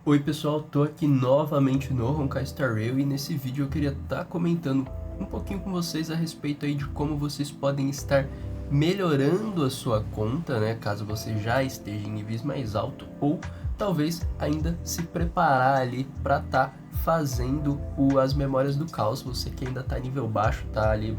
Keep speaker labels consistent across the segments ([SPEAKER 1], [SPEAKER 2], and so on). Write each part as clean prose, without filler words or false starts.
[SPEAKER 1] Oi pessoal, tô aqui novamente no Honkai Star Rail e nesse vídeo eu queria estar comentando um pouquinho com vocês a respeito aí de como vocês podem estar melhorando a sua conta, né, caso você já esteja em níveis mais altos, ou talvez ainda se preparar ali para estar fazendo as memórias do caos. Você que ainda tá nível baixo, tá ali,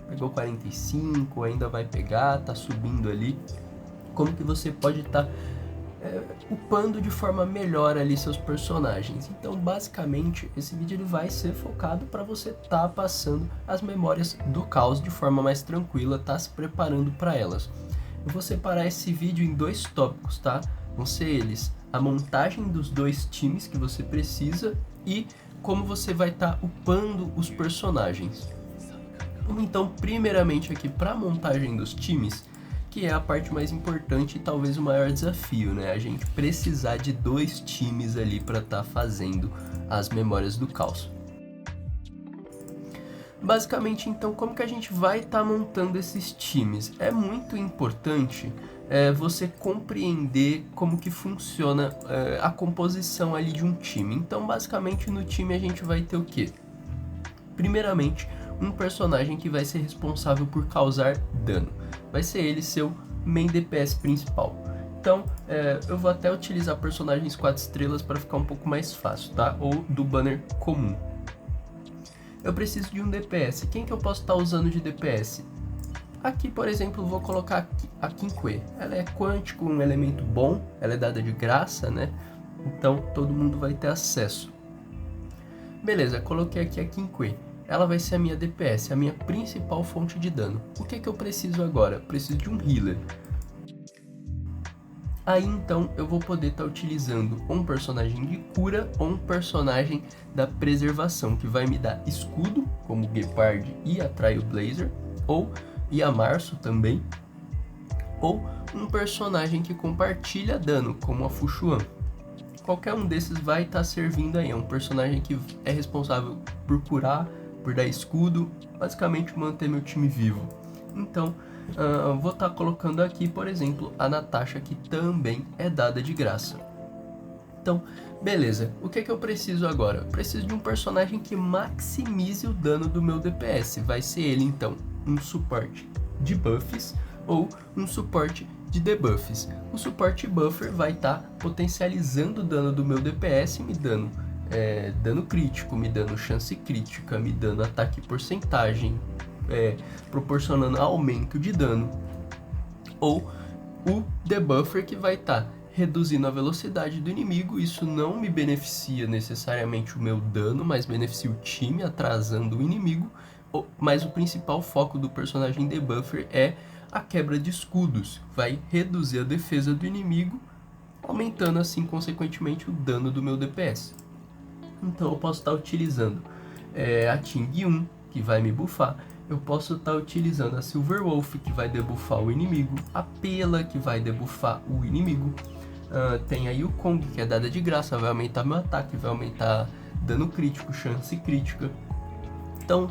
[SPEAKER 1] pegou 45, ainda vai pegar, tá subindo ali, como que você pode estar upando de forma melhor ali seus personagens. Então, basicamente, esse vídeo ele vai ser focado para você estar passando as memórias do caos de forma mais tranquila, tá se preparando para elas. Eu vou separar esse vídeo em dois tópicos, tá? Vão ser eles a montagem dos dois times que você precisa e como você vai estar upando os personagens. Então, primeiramente aqui para a montagem dos times, que é a parte mais importante e talvez o maior desafio, né? A gente precisar de dois times ali para estar fazendo as memórias do caos. Basicamente, então, como que a gente vai estar montando esses times? É muito importante você compreender como que funciona a composição ali de um time. Então, basicamente, no time a gente vai ter o quê? Primeiramente, um personagem que vai ser responsável por causar dano. Vai ser ele seu main DPS principal. Então, eu vou até utilizar personagens 4 estrelas para ficar um pouco mais fácil, tá? Ou do banner comum. Eu preciso de um DPS. Quem que eu posso estar usando de DPS? Aqui, por exemplo, vou colocar a Kinkwe. Ela é quântico, um elemento bom, ela é dada de graça, né? Então, todo mundo vai ter acesso. Beleza, coloquei aqui a Kinkwe. Ela vai ser a minha DPS, a minha principal fonte de dano. O que eu preciso agora? Eu preciso de um healer. Aí então eu vou poder estar utilizando um personagem de cura ou um personagem da preservação, que vai me dar escudo, como o Gepard e a Trailblazer, ou Yamarsu também, ou um personagem que compartilha dano, como a Fuxuan. Qualquer um desses vai estar servindo aí, é um personagem que é responsável por curar, por dar escudo, basicamente manter meu time vivo. Então, vou estar colocando aqui, por exemplo, a Natasha, que também é dada de graça. Então, beleza, o que eu preciso agora? Eu preciso de um personagem que maximize o dano do meu DPS. Vai ser ele, então, um suporte de buffs ou um suporte de debuffs. O suporte buffer vai estar potencializando o dano do meu DPS, me dando dano crítico, me dando chance crítica, me dando ataque porcentagem, proporcionando aumento de dano. Ou o debuffer, que vai estar reduzindo a velocidade do inimigo. Isso não me beneficia necessariamente o meu dano, mas beneficia o time, atrasando o inimigo. Mas o principal foco do personagem debuffer é a quebra de escudos, vai reduzir a defesa do inimigo, aumentando assim consequentemente o dano do meu DPS. Então eu posso estar utilizando a Ting-1, que vai me buffar. Eu posso estar utilizando a Silverwolf, que vai debuffar o inimigo. A Pela, que vai debuffar o inimigo. Tem a Yukong, que é dada de graça, vai aumentar meu ataque, vai aumentar dano crítico, chance crítica. Então,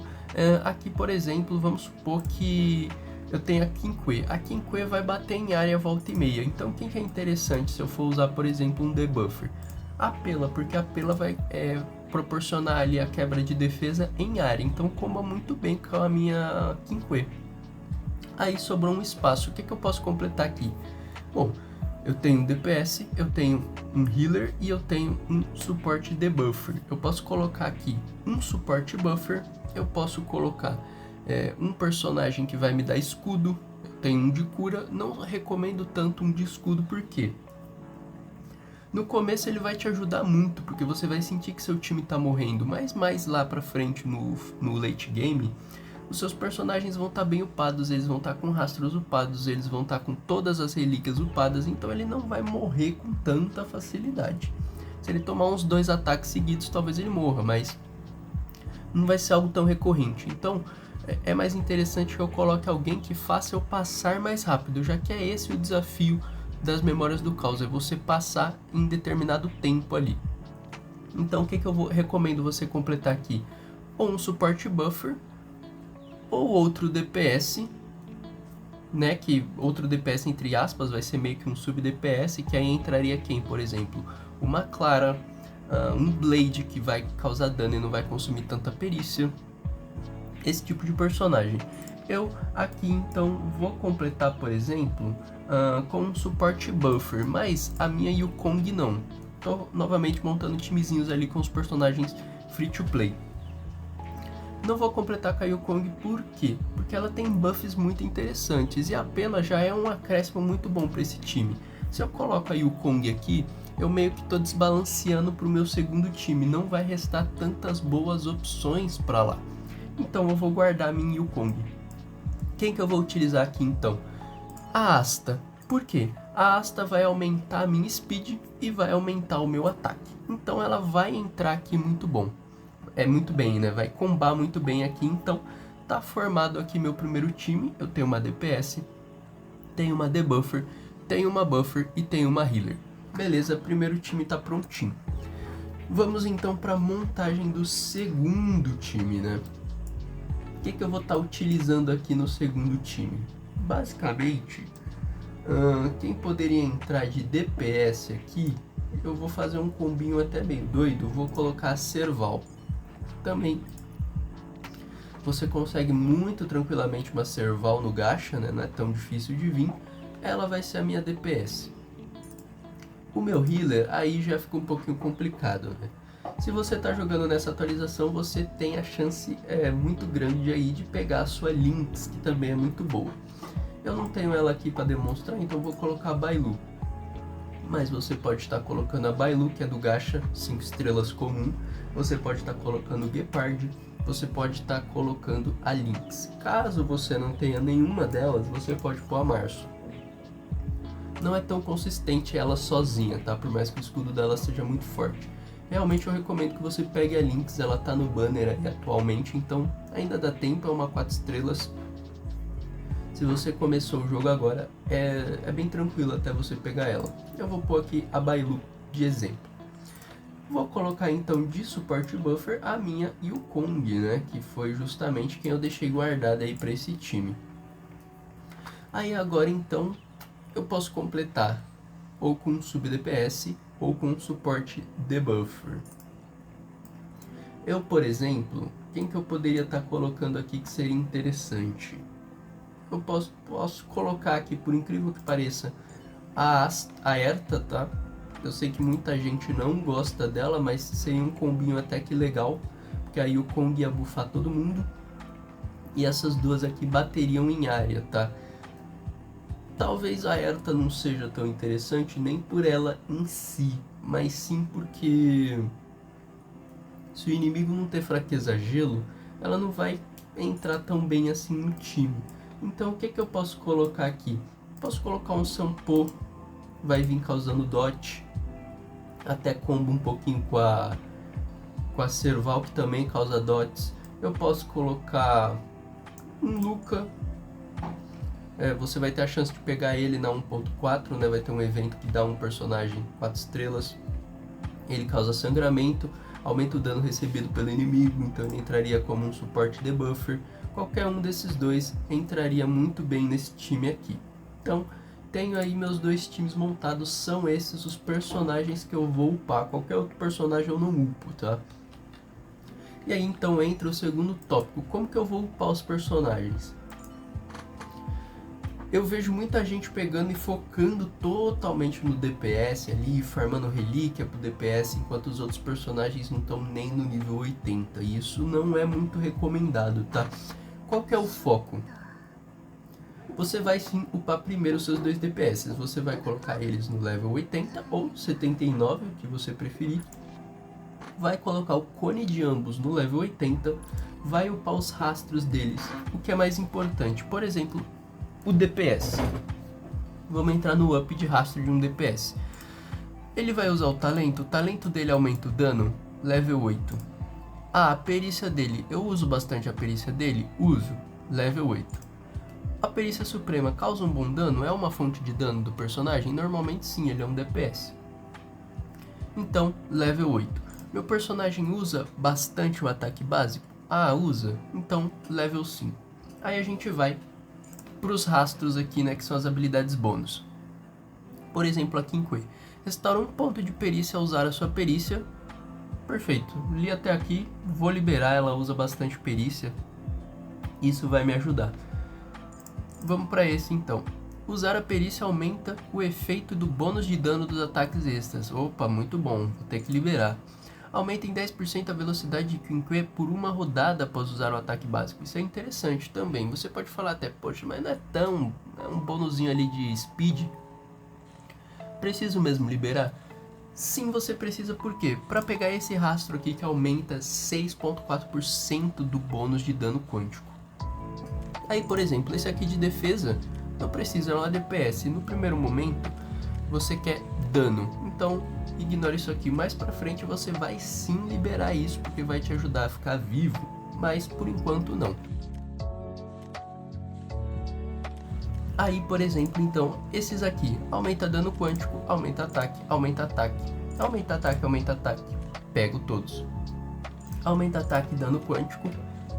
[SPEAKER 1] aqui por exemplo, vamos supor que eu tenho a Kinkwe. A Kinkwe vai bater em área volta e meia. Então, quem que é interessante se eu for usar, por exemplo, um debuffer? A Pela, porque a Pela vai proporcionar ali a quebra de defesa em área. Então, comba muito bem com a minha Kinkwe. Aí sobrou um espaço. O que eu posso completar aqui? Bom, eu tenho um DPS, eu tenho um healer e eu tenho um suporte debuffer. Eu posso colocar aqui um suporte buffer, eu posso colocar um personagem que vai me dar escudo, eu tenho um de cura. Não recomendo tanto um de escudo, porque no começo ele vai te ajudar muito, porque você vai sentir que seu time tá morrendo, mas mais lá pra frente no late game, os seus personagens vão estar bem upados, eles vão estar com rastros upados, eles vão estar com todas as relíquias upadas, então ele não vai morrer com tanta facilidade. Se ele tomar uns 2 ataques seguidos, talvez ele morra, mas não vai ser algo tão recorrente. Então é mais interessante que eu coloque alguém que faça eu passar mais rápido, já que é esse o desafio das memórias do caos, é você passar em determinado tempo ali. Então o que eu recomendo você completar aqui? Ou um suporte buffer, ou outro DPS, né, que outro DPS entre aspas vai ser meio que um sub DPS, que aí entraria quem, por exemplo? Uma Clara, um Blade que vai causar dano e não vai consumir tanta perícia. Esse tipo de personagem. Eu aqui então vou completar, por exemplo, com um suporte buffer, mas a minha Yukong não. Tô novamente montando timezinhos ali com os personagens free to play. Não vou completar com a Yukong por quê? Porque ela tem buffs muito interessantes e a Pela já é um acréscimo muito bom para esse time. Se eu coloco a Yukong aqui, eu meio que tô desbalanceando pro meu segundo time, não vai restar tantas boas opções para lá. Então eu vou guardar a minha Yukong. Quem que eu vou utilizar aqui então? A Asta. Por quê? A Asta vai aumentar a minha speed e vai aumentar o meu ataque. Então ela vai entrar aqui muito bom. Muito bem, né? Vai combar muito bem aqui. Então tá formado aqui meu primeiro time. Eu tenho uma DPS, tenho uma debuffer, tenho uma buffer e tenho uma healer. Beleza, primeiro time tá prontinho. Vamos então para a montagem do segundo time, né? O que eu vou estar utilizando aqui no segundo time? Basicamente, quem poderia entrar de DPS aqui, eu vou fazer um combinho até meio doido, vou colocar a Serval. Também você consegue muito tranquilamente uma Serval no gacha, né? Não é tão difícil de vir. Ela vai ser a minha DPS. O meu healer aí já fica um pouquinho complicado, né? Se você está jogando nessa atualização, você tem a chance muito grande aí de pegar a sua Lynx, que também é muito boa. Eu não tenho ela aqui para demonstrar, então vou colocar a Bailu. Mas você pode estar colocando a Bailu, que é do gacha, 5 estrelas comum. Você pode estar colocando o Gepard, você pode estar colocando a Lynx. Caso você não tenha nenhuma delas, você pode pôr a Marso. Não é tão consistente ela sozinha, tá? Por mais que o escudo dela seja muito forte. Realmente eu recomendo que você pegue a Lynx, ela tá no banner aí atualmente, então ainda dá tempo, é uma 4 estrelas. Se você começou o jogo agora, é bem tranquilo até você pegar ela. Eu vou pôr aqui a Bailu de exemplo. Vou colocar então de suporte buffer a minha Yukong, né? Que foi justamente quem eu deixei guardada aí para esse time. Aí agora então eu posso completar ou com sub DPS ou com suporte debuffer. Eu, por exemplo, quem que eu poderia estar colocando aqui que seria interessante? Eu posso colocar aqui, por incrível que pareça, a Erta, tá? Eu sei que muita gente não gosta dela, mas seria um combinho até que legal, porque aí o Kong ia buffar todo mundo e essas duas aqui bateriam em área, tá? Talvez a Erta não seja tão interessante nem por ela em si, mas sim porque se o inimigo não ter fraqueza gelo, ela não vai entrar tão bem assim no time. Então o que eu posso colocar aqui? Posso colocar um Sampo, vai vir causando dot, até combo um pouquinho com a Serval, que também causa dots. Eu posso colocar um Luca. Você vai ter a chance de pegar ele na 1.4, né? Vai ter um evento que dá um personagem 4 estrelas. Ele causa sangramento, aumenta o dano recebido pelo inimigo, então ele entraria como um suporte debuffer. Qualquer um desses dois entraria muito bem nesse time aqui. Então, tenho aí meus dois times montados, são esses os personagens que eu vou upar. Qualquer outro personagem eu não upo, tá? E aí então entra o segundo tópico, como que eu vou upar os personagens? Eu vejo muita gente pegando e focando totalmente no DPS ali, farmando relíquia pro DPS, enquanto os outros personagens não estão nem no nível 80. E isso não é muito recomendado, tá? Qual que é o foco? Você vai sim upar primeiro os seus dois DPS. Você vai colocar eles no level 80 ou 79, o que você preferir. Vai colocar o cone de ambos no level 80. Vai upar os rastros deles, o que é mais importante. Por exemplo, o DPS. Vamos entrar no up de rastro de um DPS. Ele vai usar o talento dele aumenta o dano, level 8. A perícia dele, eu uso bastante a perícia dele? Uso, level 8. A perícia suprema causa um bom dano? É uma fonte de dano do personagem? Normalmente sim, ele é um DPS. Então, level 8. Meu personagem usa bastante o ataque básico? Ah, usa? Então, level 5. Aí a gente vai para os rastros aqui, né, que são as habilidades bônus. Por exemplo, a Kinkui. Restaura um ponto de perícia ao usar a sua perícia Perfeito, li até aqui, vou liberar, ela usa bastante perícia, isso vai me ajudar. Vamos para esse então. Usar a perícia aumenta o efeito do bônus de dano dos ataques extras. Opa, muito bom, vou ter que liberar. Aumenta em 10% a velocidade de Quinque por uma rodada após usar o ataque básico. Isso é interessante também. Você pode falar até, poxa, mas não é tão... é um bônusinho ali de speed. Preciso mesmo liberar? Sim, você precisa, por quê? Para pegar esse rastro aqui que aumenta 6,4% do bônus de dano quântico. Aí, por exemplo, esse aqui de defesa não precisa, é um DPS. No primeiro momento, você quer dano. Então, ignore isso aqui. Mais pra frente, você vai sim liberar isso, porque vai te ajudar a ficar vivo. Mas, por enquanto, não. Aí, por exemplo, então, esses aqui. Aumenta dano quântico, aumenta ataque, aumenta ataque. Aumenta ataque, aumenta ataque. Pego todos. Aumenta ataque e dano quântico.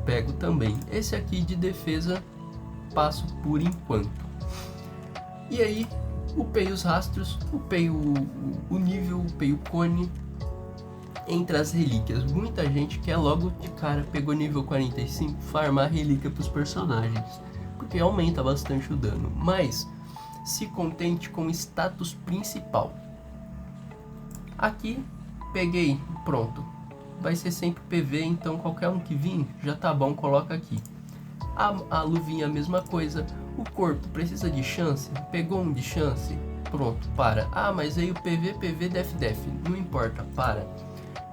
[SPEAKER 1] Pego também. Esse aqui de defesa, passo por enquanto. E aí, upei os rastros, upei o nível, upei o cone. Entre as relíquias, muita gente quer logo de cara, pegou nível 45, farmar relíquia para os personagens, porque aumenta bastante o dano. Mas, se contente com o status principal. Aqui, peguei, pronto. Vai ser sempre PV, então qualquer um que vir, já tá bom, coloca aqui. A luvinha a mesma coisa. O corpo precisa de chance? Pegou um de chance? Pronto, para. Ah, mas aí o PV, def. Não importa, para.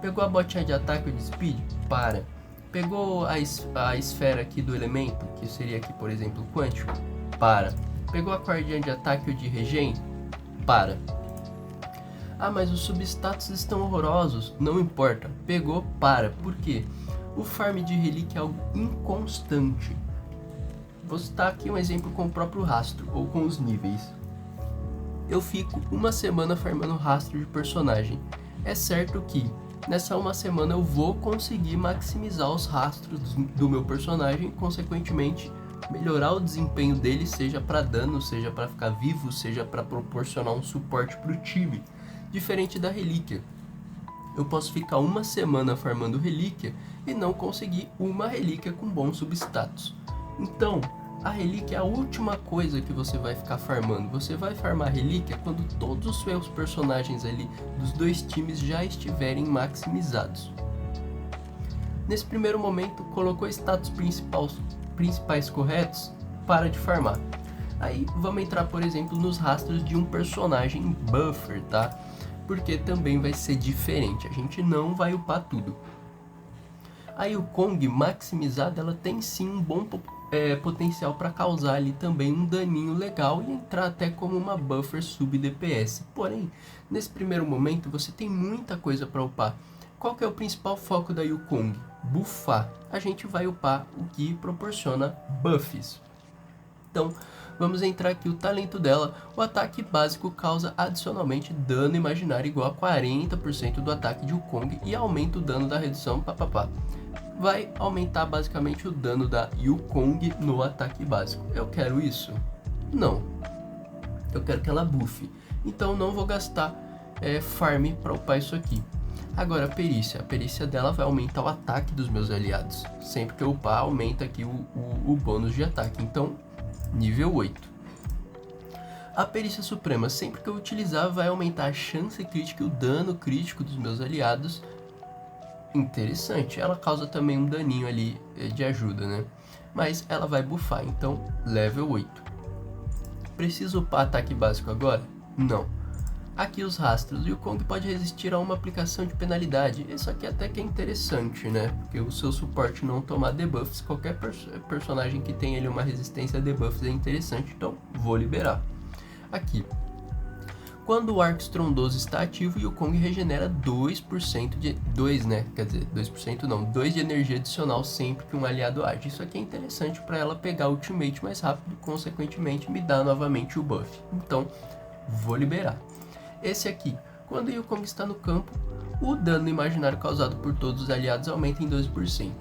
[SPEAKER 1] Pegou a botinha de ataque ou de speed? Para. Pegou a esfera aqui do elemento, que seria aqui, por exemplo, o quântico? Para. Pegou a cordinha de ataque ou de regen? Para. Ah, mas os substatus estão horrorosos. Não importa. Pegou, para. Por quê? O farm de relíquia é algo inconstante. Vou citar aqui um exemplo com o próprio rastro, ou com os níveis. Eu fico uma semana farmando rastro de personagem. É certo que nessa uma semana eu vou conseguir maximizar os rastros do meu personagem, consequentemente melhorar o desempenho dele, seja para dano, seja para ficar vivo, seja para proporcionar um suporte para o time. Diferente da relíquia. Eu posso ficar uma semana farmando relíquia e não conseguir uma relíquia com bom substatus. Então, a relíquia é a última coisa que você vai ficar farmando. Você vai farmar relíquia quando todos os seus personagens ali dos dois times já estiverem maximizados. Nesse primeiro momento, colocou status principais corretos, para de farmar. Aí vamos entrar, por exemplo, nos rastros de um personagem buffer, tá? Porque também vai ser diferente, a gente não vai upar tudo. Aí o Kong maximizado, ela tem sim um bom potencial para causar ali também um daninho legal e entrar até como uma buffer sub DPS. Porém, nesse primeiro momento você tem muita coisa para upar. Qual que é o principal foco da Yukong? Buffar. A gente vai upar o que proporciona buffs. Então, vamos entrar aqui o talento dela. O ataque básico causa adicionalmente dano imaginário igual a 40% do ataque de Yukong e aumenta o dano da redução, papapá. Vai aumentar basicamente o dano da Yukong no ataque básico. Eu quero isso? Não. Eu quero que ela buffe. Então não vou gastar farm para upar isso aqui. Agora a perícia dela vai aumentar o ataque dos meus aliados. Sempre que eu upar, aumenta aqui o bônus de ataque. Então, nível 8. A perícia suprema, sempre que eu utilizar, vai aumentar a chance crítica e o dano crítico dos meus aliados. Interessante, ela causa também um daninho ali de ajuda, né? Mas ela vai buffar, então level 8. Preciso upar ataque básico agora? Não. Aqui os rastros, e o Kong pode resistir a uma aplicação de penalidade. Isso aqui até que é interessante, né? Porque o seu suporte não tomar debuffs, qualquer personagem que tenha ali uma resistência a debuffs é interessante, então vou liberar. Aqui. Quando o arco estrondoso está ativo, o Kong regenera 2% de... 2, né? Quer dizer, 2% não, 2 de energia adicional sempre que um aliado age. Isso aqui é interessante para ela pegar o ultimate mais rápido, consequentemente me dá novamente o buff. Então, vou liberar. Esse aqui, quando o Yukong está no campo, o dano imaginário causado por todos os aliados aumenta em 12%.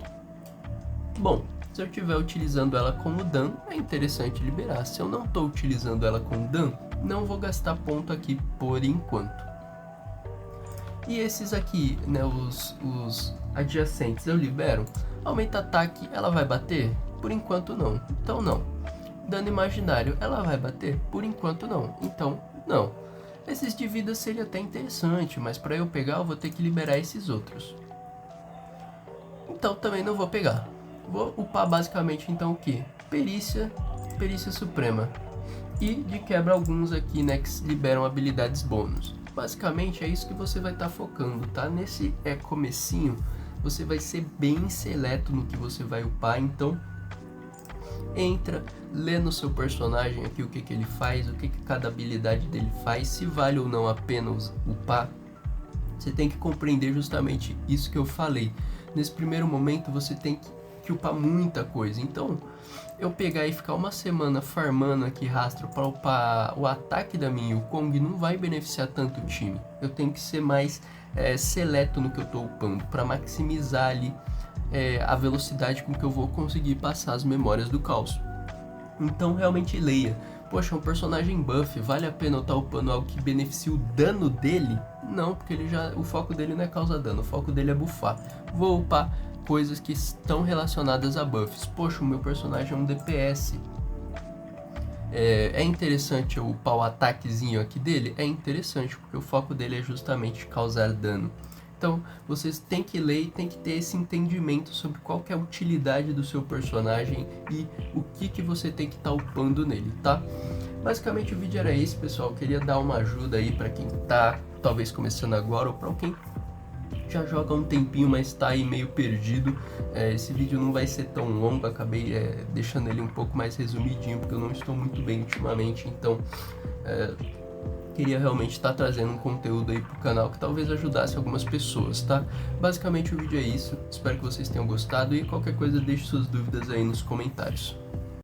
[SPEAKER 1] Bom, se eu estiver utilizando ela como dano, é interessante liberar. Se eu não estou utilizando ela como dano, não vou gastar ponto aqui por enquanto. E esses aqui, né, os adjacentes eu libero. Aumenta ataque, ela vai bater? Por enquanto não, então não. Dano imaginário, ela vai bater? Por enquanto não, então não. Esses de vida seria até interessante, mas para eu pegar eu vou ter que liberar esses outros. Então também não vou pegar. Vou upar basicamente então o que? Perícia suprema. E de quebra alguns aqui, né, que liberam habilidades bônus. Basicamente é isso que você vai estar focando, tá? Nesse comecinho, você vai ser bem seleto no que você vai upar, então entra, lê no seu personagem aqui o que ele faz, o que cada habilidade dele faz, se vale ou não a pena upar. Você tem que compreender justamente isso que eu falei. Nesse primeiro momento você tem que upar muita coisa, então eu pegar e ficar uma semana farmando aqui rastro para upar o ataque da minha Wukong não vai beneficiar tanto o time. Eu tenho que ser mais seleto no que eu estou upando para maximizar ali a velocidade com que eu vou conseguir passar as memórias do caos. Então realmente leia. Poxa, um personagem buff, vale a pena eu estar upando algo que beneficie o dano dele? Não, porque o foco dele não é causar dano, o foco dele é buffar. Vou upar coisas que estão relacionadas a buffs. Poxa, o meu personagem é um DPS. É interessante eu upar o ataquezinho aqui dele? É interessante, porque o foco dele é justamente causar dano. Então, vocês têm que ler e têm que ter esse entendimento sobre qual que é a utilidade do seu personagem e o que você tem que estar upando nele, tá? Basicamente o vídeo era esse, pessoal. Eu queria dar uma ajuda aí para quem tá talvez começando agora ou para quem já joga há um tempinho, mas tá aí meio perdido. Esse vídeo não vai ser tão longo, acabei deixando ele um pouco mais resumidinho, porque eu não estou muito bem ultimamente, então queria realmente estar trazendo um conteúdo aí pro canal que talvez ajudasse algumas pessoas, tá? Basicamente o vídeo é isso, espero que vocês tenham gostado e qualquer coisa deixe suas dúvidas aí nos comentários.